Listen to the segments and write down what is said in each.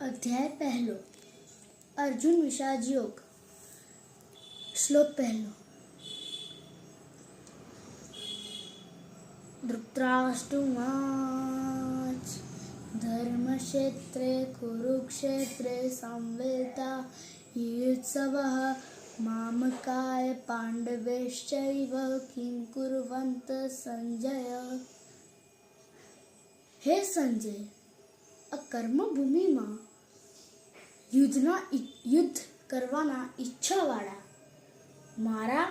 अध्याय पहलो अर्जुन विषाद योग। श्लोक पहलो। धृतराष्ट्रमुवाच धर्मक्षेत्रे कुरुक्षेत्रे संवेता युत्सवः मामकाय पांडवैश्चैव किं कुर्वन्तः संजय। हे संजय, आ કર્મભૂમિમાં યુદ્ધ કરવાના ઈચ્છાવાળા મારા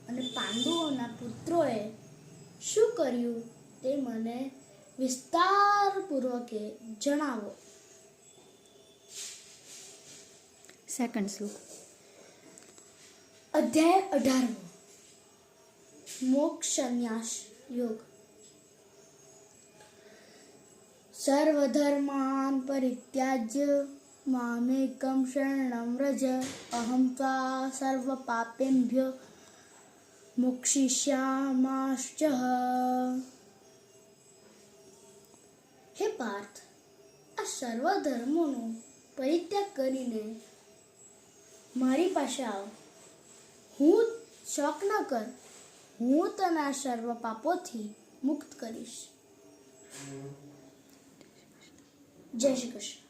અને પાંડવોના પુત્રોએ શું કર્યું તે મને વિસ્તારપૂર્વક જણાવો. સેકન્ડ શ્લોક. અધ્યાય 18 મોક્ષ સંન્યાસ યોગ. સર્વધર્માન પરિત્યાજ્ય મામેકં શરણં વ્રજ અહં ત્વા સર્વપાપેભ્યો મોક્ષયિષ્યામ્યશ્ચ. હે પાર્થ, આ સર્વ ધર્મોનો પરિત્યાગ કરીને મારી પાસે આવ. હું શોક ન કર, હું તને આ સર્વ પાપોથી મુક્ત કરીશ. જય શ્રી કૃષ્ણ.